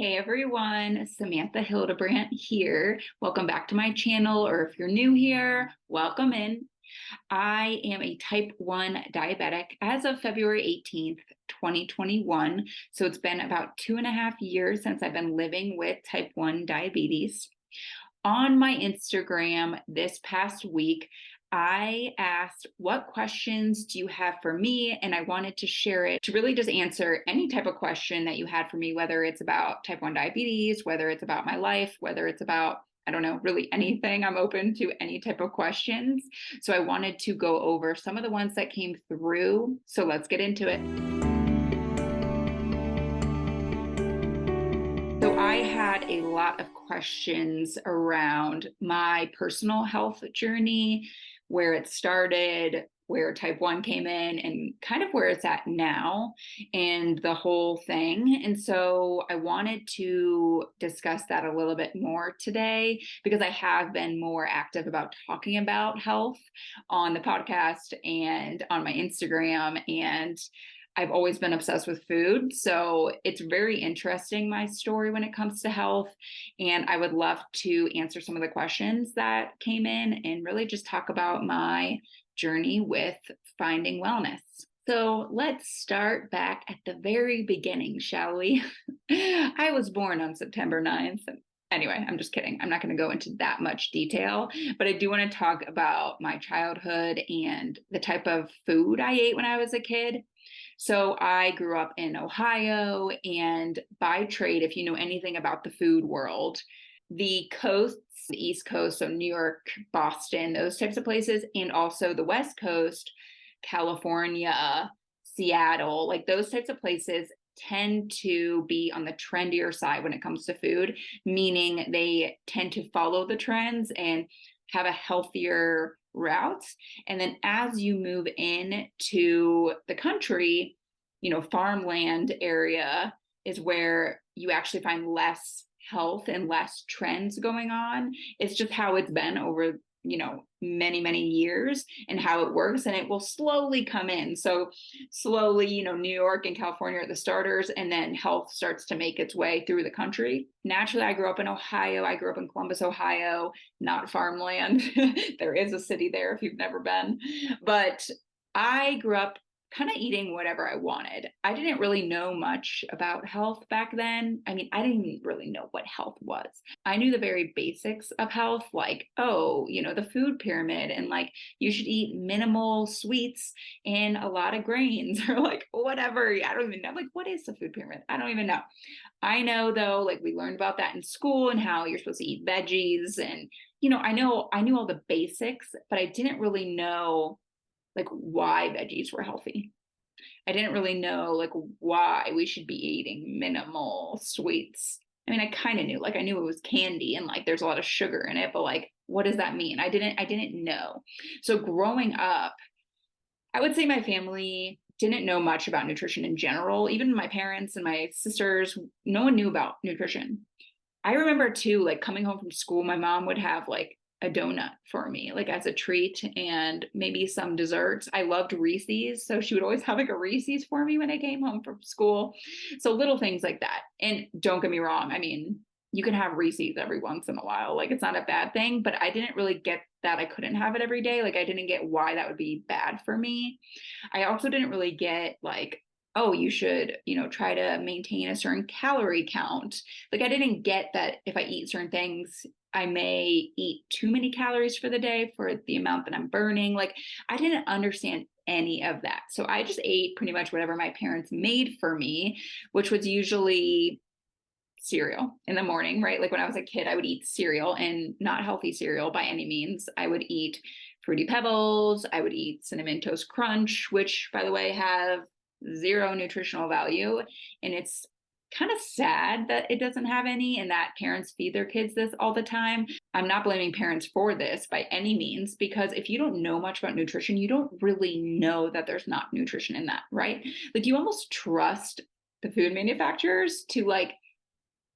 Hey everyone, Samantha Hildebrandt here. Welcome back to my channel, or if you're new here, welcome in. I am a type 1 diabetic as of February 18th, 2021. So it's been about 2.5 years since I've been living with type 1 diabetes. On my Instagram this past week, I asked, what questions do you have for me? And I wanted to share it to really just answer any type of question that you had for me, whether it's about type 1 diabetes, whether it's about my life, whether it's about, I don't know, really anything. I'm open to any type of questions. So I wanted to go over some of the ones that came through. So let's get into it. So I had a lot of questions around my personal health journey, where it started, where type 1 came in, and kind of where it's at now, and the whole thing. And so I wanted to discuss that a little bit more today because I have been more active about talking about health on the podcast and on my Instagram. And I've always been obsessed with food. So it's very interesting, my story when it comes to health. And I would love to answer some of the questions that came in and really just talk about my journey with finding wellness. So let's start back at the very beginning, shall we? I was born on September 9th. Anyway, I'm just kidding. I'm not going to go into that much detail, but I do want to talk about my childhood and the type of food I ate when I was a kid. So I grew up in Ohio, and by trade, if you know anything about the food world, the coasts, the East Coast, so New York, Boston, those types of places, and also the West Coast, California, Seattle, like those types of places tend to be on the trendier side when it comes to food, meaning they tend to follow the trends and have a healthier routes. And then as you move in to the country, farmland area is where you actually find less health and less trends going on. It's just how it's been over, many, many years, and how it works. And it will slowly come in. So slowly, New York and California are the starters, and then health starts to make its way through the country. Naturally, I grew up in Ohio. I grew up in Columbus, Ohio, not farmland. There is a city there if you've never been. But I grew up kind of eating whatever I wanted. I didn't really know much about health back then. I mean, I didn't really know what health was. I knew the very basics of health, like, the food pyramid, and like you should eat minimal sweets and a lot of grains, or like whatever. I don't even know. Like, what is the food pyramid? I don't even know. I know though, like we learned about that in school and how you're supposed to eat veggies, and I knew all the basics, but I didn't really know like why veggies were healthy. I didn't really know like why we should be eating minimal sweets. I mean, I kind of knew, like I knew it was candy and like there's a lot of sugar in it, but like what does that mean? I didn't know. So growing up, I would say my family didn't know much about nutrition in general. Even my parents and my sisters, no one knew about nutrition. I remember too, like coming home from school, my mom would have like a donut for me, like as a treat, and maybe some desserts. I loved Reese's, so she would always have like a Reese's for me when I came home from school. So little things like that. And don't get me wrong, I mean, you can have Reese's every once in a while. Like it's not a bad thing, but I didn't really get that I couldn't have it every day. Like I didn't get why that would be bad for me. I also didn't really get like, oh, you should, try to maintain a certain calorie count. Like I didn't get that if I eat certain things, I may eat too many calories for the day for the amount that I'm burning. Like I didn't understand any of that. So I just ate pretty much whatever my parents made for me, which was usually cereal in the morning, right? Like when I was a kid, I would eat cereal, and not healthy cereal by any means. I would eat Fruity Pebbles. I would eat Cinnamon Toast Crunch, which by the way have zero nutritional value. And it's kind of sad that it doesn't have any, and that parents feed their kids this all the time. I'm not blaming parents for this by any means, because if you don't know much about nutrition, you don't really know that there's not nutrition in that, right? Like you almost trust the food manufacturers to like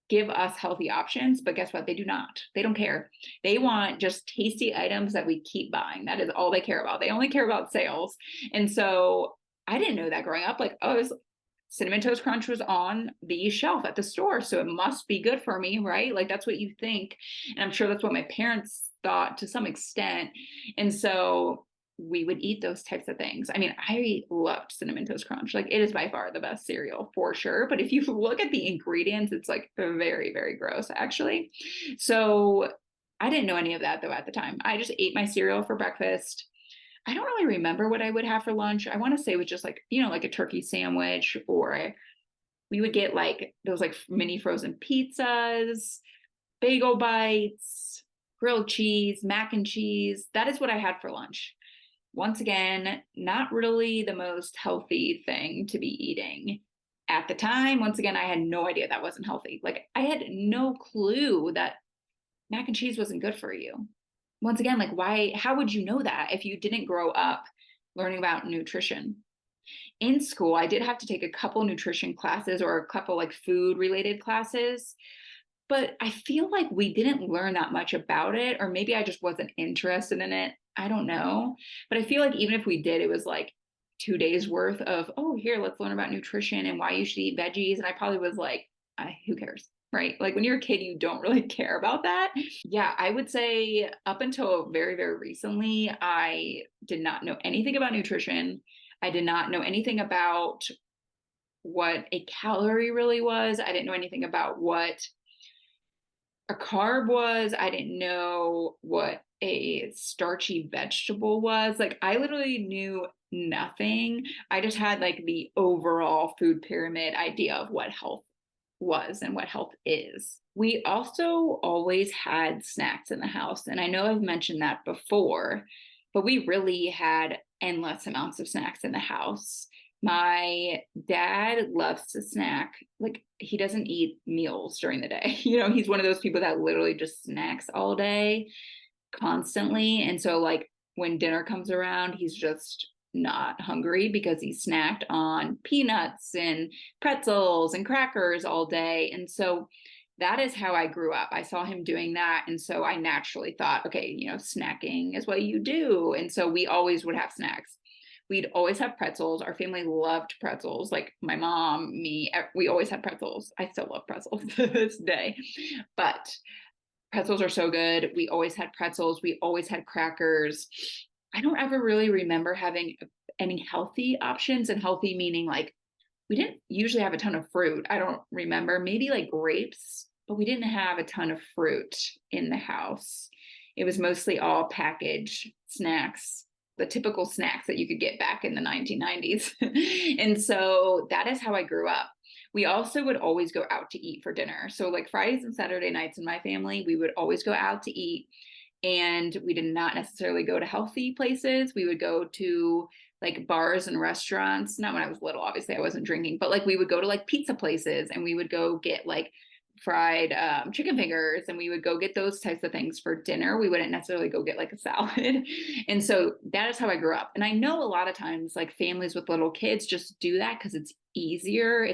give us healthy options, but guess what? They do not. They don't care. They want just tasty items that we keep buying. That is all they care about. They only care about sales. And so I didn't know that growing up. Like, oh, Cinnamon Toast Crunch was on the shelf at the store, so it must be good for me, right? Like that's what you think. And I'm sure that's what my parents thought to some extent. And so we would eat those types of things. I mean, I loved Cinnamon Toast Crunch. Like it is by far the best cereal for sure. But if you look at the ingredients, it's like very, very gross, actually. So I didn't know any of that though at the time. I just ate my cereal for breakfast. I don't really remember what I would have for lunch. I want to say it was just like, like a turkey sandwich, or we would get like those like mini frozen pizzas, bagel bites, grilled cheese, mac and cheese. That is what I had for lunch. Once again, not really the most healthy thing to be eating. At the time, once again, I had no idea that wasn't healthy. Like I had no clue that mac and cheese wasn't good for you. Once again, like why, how would you know that if you didn't grow up learning about nutrition? In school, I did have to take a couple nutrition classes or a couple like food related classes, but I feel like we didn't learn that much about it, or maybe I just wasn't interested in it. I don't know. But I feel like even if we did, it was like 2 days worth of, oh, here, let's learn about nutrition and why you should eat veggies. And I probably was like, who cares? Right? Like when you're a kid, you don't really care about that. Yeah, I would say up until very, very recently, I did not know anything about nutrition. I did not know anything about what a calorie really was. I didn't know anything about what a carb was. I didn't know what a starchy vegetable was. Like I literally knew nothing. I just had like the overall food pyramid idea of what health was and what health is. We also always had snacks in the house. And I know I've mentioned that before, but we really had endless amounts of snacks in the house. My dad loves to snack. Like he doesn't eat meals during the day. He's one of those people that literally just snacks all day constantly. And so like when dinner comes around, he's just not hungry because he snacked on peanuts and pretzels and crackers all day. And so that is how I grew up. I saw him doing that. And so I naturally thought, okay, snacking is what you do. And so we always would have snacks. We'd always have pretzels. Our family loved pretzels. Like my mom, me, we always had pretzels. I still love pretzels to this day. But pretzels are so good. We always had pretzels. We always had crackers. I don't ever really remember having any healthy options, and healthy meaning like we didn't usually have a ton of fruit. I don't remember, maybe like grapes, but we didn't have a ton of fruit in the house. It was mostly all packaged snacks, the typical snacks that you could get back in the 1990s. And so that is how I grew up. We also would always go out to eat for dinner. So like Fridays and Saturday nights in my family, we would always go out to eat. And we did not necessarily go to healthy places. We would go to like bars and restaurants. Not when I was little, obviously I wasn't drinking, but like we would go to like pizza places and we would go get like fried chicken fingers, and we would go get those types of things for dinner. We wouldn't necessarily go get like a salad. And so that is how I grew up. And I know a lot of times like families with little kids just do that because it's easier.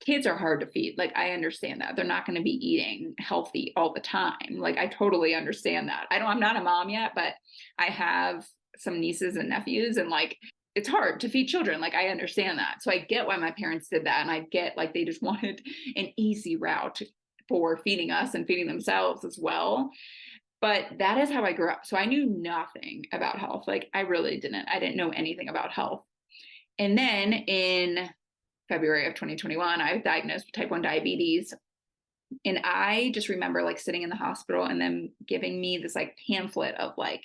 Kids are hard to feed. Like I understand that. They're not going to be eating healthy all the time. Like I totally understand that. I'm not a mom yet, but I have some nieces and nephews, and like it's hard to feed children. Like I understand that. So I get why my parents did that, and I get like they just wanted an easy route for feeding us and feeding themselves as well. But that is how I grew up. So I knew nothing about health. Like I really didn't. I didn't know anything about health. And then in February of 2021, I was diagnosed with type 1 diabetes. And I just remember like sitting in the hospital and them giving me this like pamphlet of like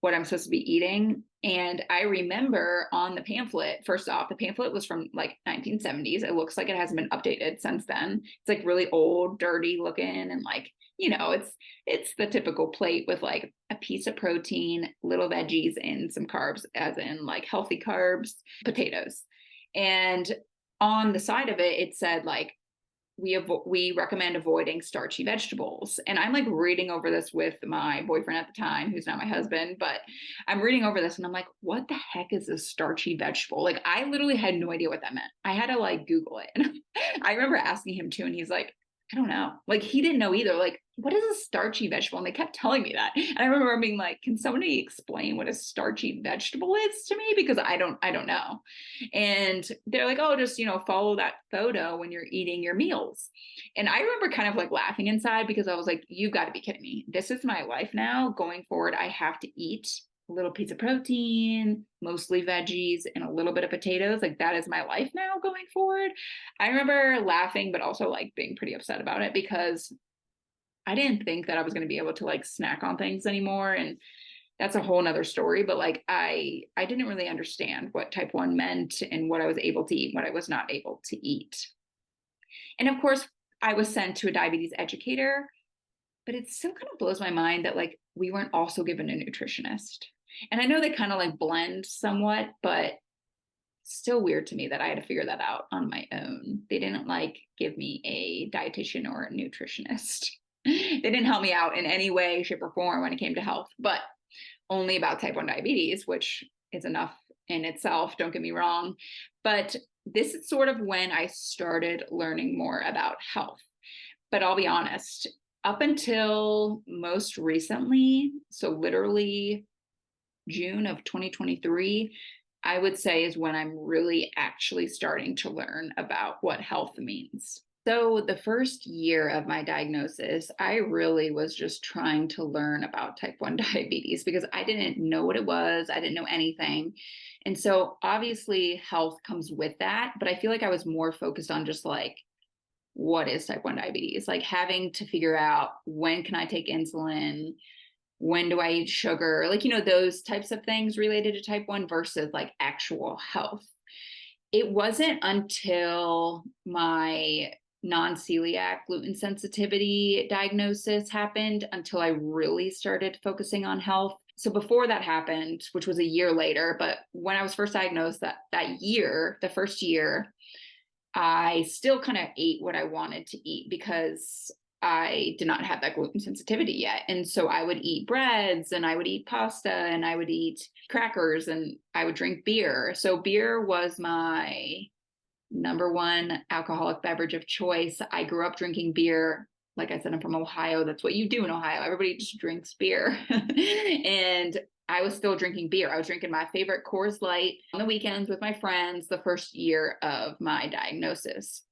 what I'm supposed to be eating. And I remember on the pamphlet, first off, the pamphlet was from like 1970s. It looks like it hasn't been updated since then. It's like really old, dirty looking, and like, it's the typical plate with like a piece of protein, little veggies, and some carbs, as in like healthy carbs, potatoes. And on the side of it, it said like, we recommend avoiding starchy vegetables. And I'm like reading over this with my boyfriend at the time, who's not my husband, but I'm reading over this and I'm like, what the heck is a starchy vegetable? Like I literally had no idea what that meant. I had to like Google it. And I remember asking him too, and he's like, I don't know. Like he didn't know either. Like, what is a starchy vegetable? And they kept telling me that. And I remember being like, can somebody explain what a starchy vegetable is to me? Because I don't know. And they're like, oh, just, follow that photo when you're eating your meals. And I remember kind of like laughing inside because I was like, you got to be kidding me. This is my life now. Going forward, I have to eat a little piece of protein, mostly veggies, and a little bit of potatoes. Like that is my life now going forward. I remember laughing, but also like being pretty upset about it because I didn't think that I was going to be able to like snack on things anymore. And that's a whole nother story. But like I didn't really understand what type 1 meant and what I was able to eat, what I was not able to eat. And of course, I was sent to a diabetes educator, but it still kind of blows my mind that like we weren't also given a nutritionist. And I know they kind of like blend somewhat, but still weird to me that I had to figure that out on my own. They didn't like give me a dietitian or a nutritionist. They didn't help me out in any way, shape, or form when it came to health, but only about type 1 diabetes, which is enough in itself, don't get me wrong. But this is sort of when I started learning more about health. But I'll be honest, up until most recently, so literally June of 2023, I would say is when I'm really actually starting to learn about what health means. So, the first year of my diagnosis, I really was just trying to learn about type 1 diabetes because I didn't know what it was. I didn't know anything. And so, obviously, health comes with that. But I feel like I was more focused on just like, what is type 1 diabetes? Like having to figure out when can I take insulin? When do I eat sugar? Like, those types of things related to type 1 versus like actual health. It wasn't until my non-celiac gluten sensitivity diagnosis happened until I really started focusing on health. So before that happened, which was a year later, but when I was first diagnosed that year, the first year, I still kind of ate what I wanted to eat because I did not have that gluten sensitivity yet. And so I would eat breads and I would eat pasta and I would eat crackers and I would drink beer. So beer was my number one alcoholic beverage of choice. I grew up drinking beer. Like I said, I'm from Ohio. That's what you do in Ohio. Everybody just drinks beer. And I was still drinking beer. I was drinking my favorite Coors Light on the weekends with my friends the first year of my diagnosis.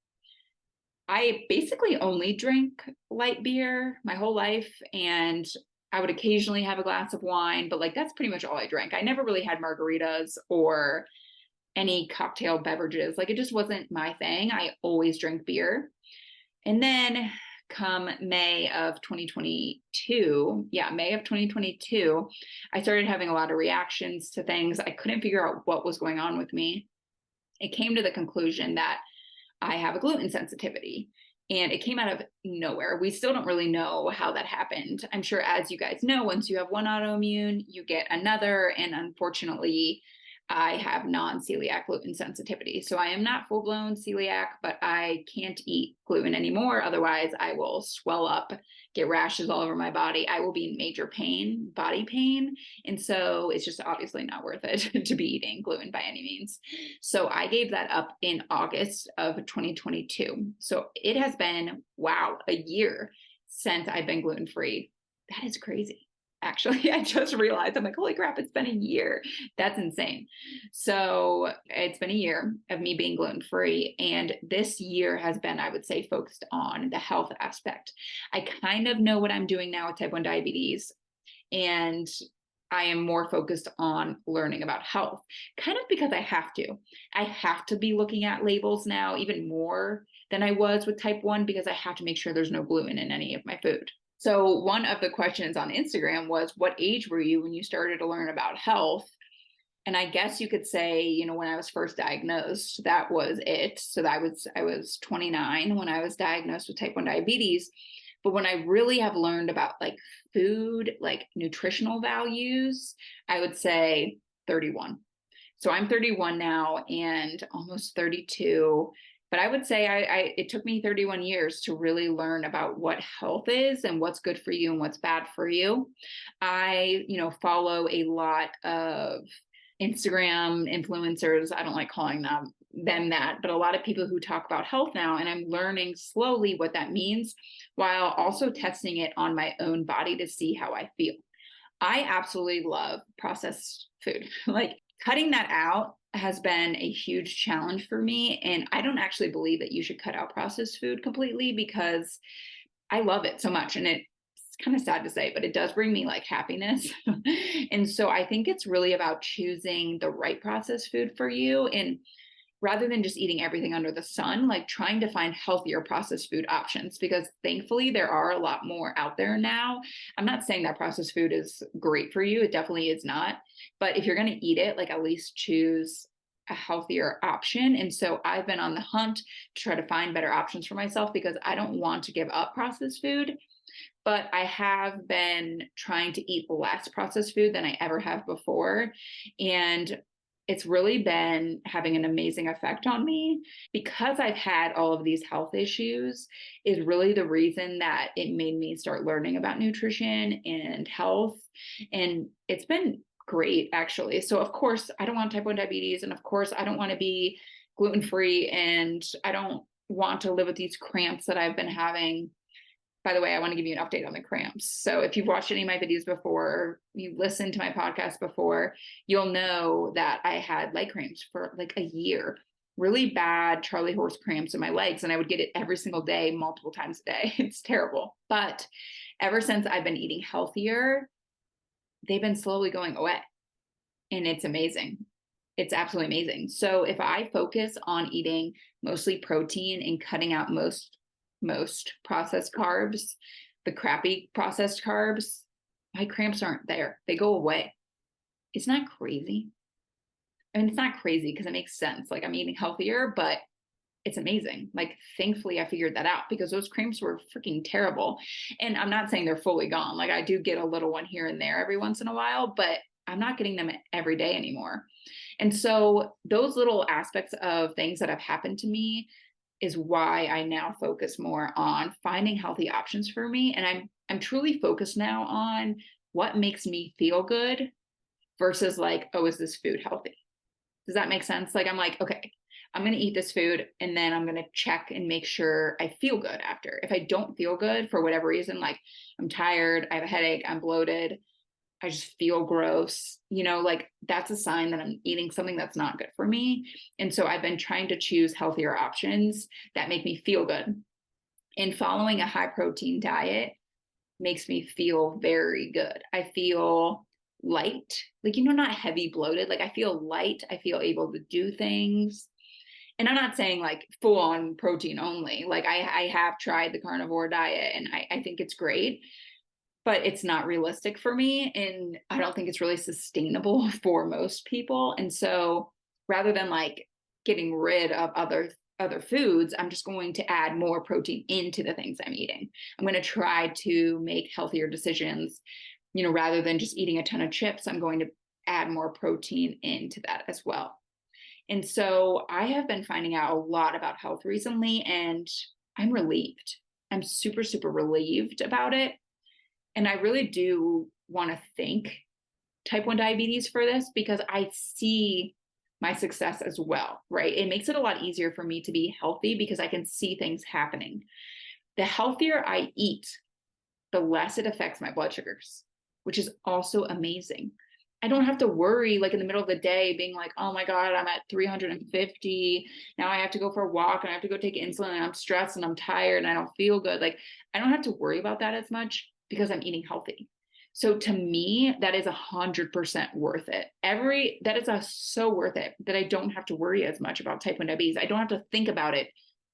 I basically only drink light beer my whole life, and I would occasionally have a glass of wine, but like that's pretty much all I drank. I never really had margaritas or any cocktail beverages. Like it just wasn't my thing. I always drink beer. And then come May of 2022, May of 2022, I started having a lot of reactions to things. I couldn't figure out what was going on with me. It came to the conclusion that I have a gluten sensitivity. And it came out of nowhere. We still don't really know how that happened. I'm sure, as you guys know, once you have one autoimmune, you get another. And unfortunately, I have non-celiac gluten sensitivity. So I am not full-blown celiac, but I can't eat gluten anymore. Otherwise, I will swell up, get rashes all over my body. I will be in major pain, body pain. And so it's just obviously not worth it to be eating gluten by any means. So I gave that up in August of 2022. So it has been, wow, a year since I've been gluten-free. That is crazy. Actually, I just realized, I'm like, holy crap, it's been a year. That's insane. So it's been a year of me being gluten-free. And this year has been, I would say, focused on the health aspect. I kind of know what I'm doing now with type 1 diabetes. And I am more focused on learning about health, kind of because I have to. I have to be looking at labels now even more than I was with type 1 because I have to make sure there's no gluten in any of my food. So one of the questions on Instagram was, what age were you when you started to learn about health? And I guess you could say, when I was first diagnosed, that was it. So I was 29 when I was diagnosed with type 1 diabetes. But when I really have learned about like food, like nutritional values, I would say 31. So I'm 31 now and almost 32. But I would say it took me 31 years to really learn about what health is and what's good for you and what's bad for you. I, follow a lot of Instagram influencers. I don't like calling them them that, but a lot of people who talk about health now, and I'm learning slowly what that means while also testing it on my own body to see how I feel. I absolutely love processed food. Like cutting that out has been a huge challenge for me. And I don't actually believe that you should cut out processed food completely because I love it so much. And it's kind of sad to say, but it does bring me like happiness. And so I think it's really about choosing the right processed food for you. And rather than just eating everything under the sun, like trying to find healthier processed food options, because thankfully there are a lot more out there now. I'm not saying that processed food is great for you. It definitely is not. But if you're going to eat it, like at least choose a healthier option. And so I've been on the hunt to try to find better options for myself because I don't want to give up processed food. But I have been trying to eat less processed food than I ever have before. And it's really been having an amazing effect on me because I've had all of these health issues is really the reason that it made me start learning about nutrition and health. And it's been great, actually. So, of course, I don't want type 1 diabetes. And of course, I don't want to be gluten free. And I don't want to live with these cramps that I've been having. By the way, I want to give you an update on the cramps. So if you've watched any of my videos before, you listened to my podcast before, you'll know that I had leg cramps for like a year, really bad Charlie horse cramps in my legs. And I would get it every single day, multiple times a day. It's terrible. But ever since I've been eating healthier, they've been slowly going away. And it's amazing. It's absolutely amazing. So if I focus on eating mostly protein and cutting out most processed carbs, the crappy processed carbs, my cramps aren't there. They go away. It's not crazy. I mean, it's not crazy because it makes sense. Like I'm eating healthier, but it's amazing. Like thankfully I figured that out because those cramps were freaking terrible. And I'm not saying they're fully gone. Like I do get a little one here and there every once in a while, but I'm not getting them every day anymore. And so those little aspects of things that have happened to me is why I now focus more on finding healthy options for me. And I'm truly focused now on what makes me feel good versus like, oh, is this food healthy? Does that make sense? Like I'm like, okay, I'm going to eat this food and then I'm going to check and make sure I feel good after. If I don't feel good for whatever reason, like I'm tired, I have a headache, I'm bloated, I just feel gross, like that's a sign that I'm eating something that's not good for me. And so I've been trying to choose healthier options that make me feel good. And following a high protein diet makes me feel very good. I feel light, like, not heavy bloated. Like I feel light. I feel able to do things. And I'm not saying like full on protein only. Like I have tried the carnivore diet and I think it's great, but it's not realistic for me. And I don't think it's really sustainable for most people. And so rather than like getting rid of other foods, I'm just going to add more protein into the things I'm eating. I'm going to try to make healthier decisions, rather than just eating a ton of chips, I'm going to add more protein into that as well. And so I have been finding out a lot about health recently and I'm relieved. I'm super, super relieved about it. And I really do want to thank type 1 diabetes for this because I see my success as well, right? It makes it a lot easier for me to be healthy because I can see things happening. The healthier I eat, the less it affects my blood sugars, which is also amazing. I don't have to worry like in the middle of the day being like, oh my God, I'm at 350. Now I have to go for a walk and I have to go take insulin and I'm stressed and I'm tired and I don't feel good. Like I don't have to worry about that as much because I'm eating healthy. So to me, that is 100% worth it. That is so worth it that I don't have to worry as much about type 1 diabetes. I don't have to think about it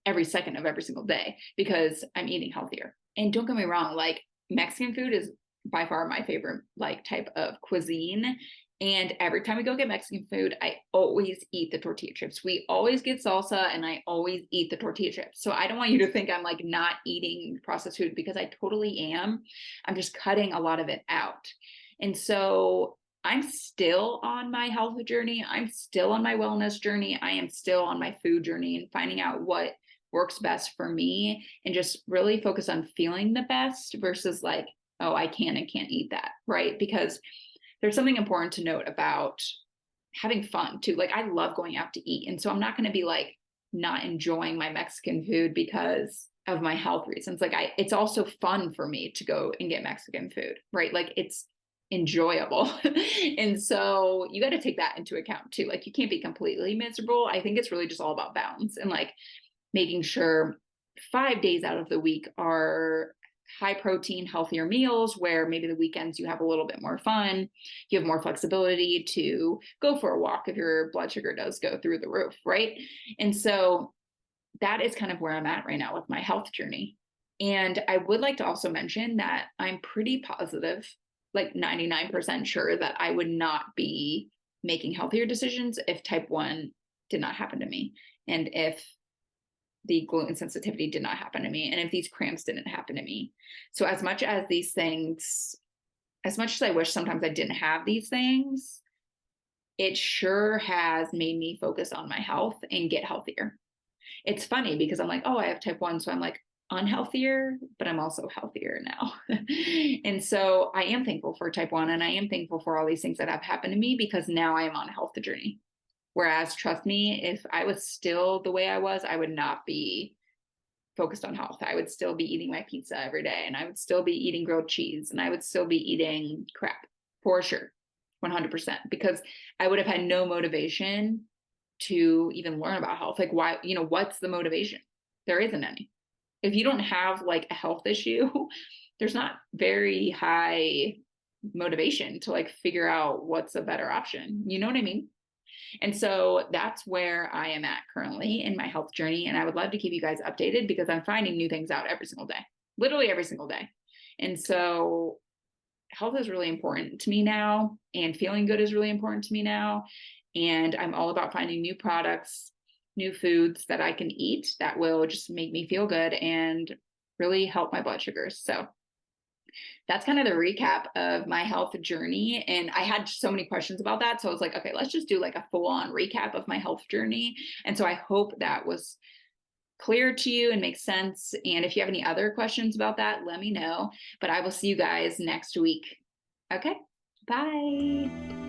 every second of every single day because I'm eating healthier. And don't get me wrong, like Mexican food is by far my favorite like type of cuisine. And every time we go get Mexican food, I always eat the tortilla chips. We always get salsa and I always eat the tortilla chips. So I don't want you to think I'm like not eating processed food because I totally am. I'm just cutting a lot of it out. And so I'm still on my health journey. I'm still on my wellness journey. I am still on my food journey and finding out what works best for me and just really focus on feeling the best versus like, oh, I can and can't eat that, right? Because there's something important to note about having fun too. Like I love going out to eat. And so I'm not going to be like not enjoying my Mexican food because of my health reasons. Like it's also fun for me to go and get Mexican food, right? Like it's enjoyable. And so you got to take that into account too. Like you can't be completely miserable. I think it's really just all about balance and like making sure 5 days out of the week are high protein, healthier meals where maybe the weekends you have a little bit more fun. You have more flexibility to go for a walk if your blood sugar does go through the roof, right? And so that is kind of where I'm at right now with my health journey. And I would like to also mention that I'm pretty positive, like 99% sure that I would not be making healthier decisions if type 1 did not happen to me. And if the gluten sensitivity did not happen to me, and if these cramps didn't happen to me. So as much as these things, as much as I wish sometimes I didn't have these things, it sure has made me focus on my health and get healthier. It's funny because I'm like, oh, I have type 1, so I'm like unhealthier, but I'm also healthier now. And so I am thankful for type 1, and I am thankful for all these things that have happened to me because now I am on a health journey. Whereas, trust me, if I was still the way I was, I would not be focused on health. I would still be eating my pizza every day, and I would still be eating grilled cheese, and I would still be eating crap for sure, 100%, because I would have had no motivation to even learn about health. Like, why, what's the motivation? There isn't any. If you don't have like a health issue, there's not very high motivation to like figure out what's a better option. You know what I mean? And so that's where I am at currently in my health journey. And I would love to keep you guys updated because I'm finding new things out every single day, literally every single day. And so health is really important to me now, and feeling good is really important to me now. And I'm all about finding new products, new foods that I can eat that will just make me feel good and really help my blood sugars. So that's kind of the recap of my health journey. And I had so many questions about that. So I was like, okay, let's just do like a full on recap of my health journey. And so I hope that was clear to you and makes sense. And if you have any other questions about that, let me know. But I will see you guys next week. Okay, bye.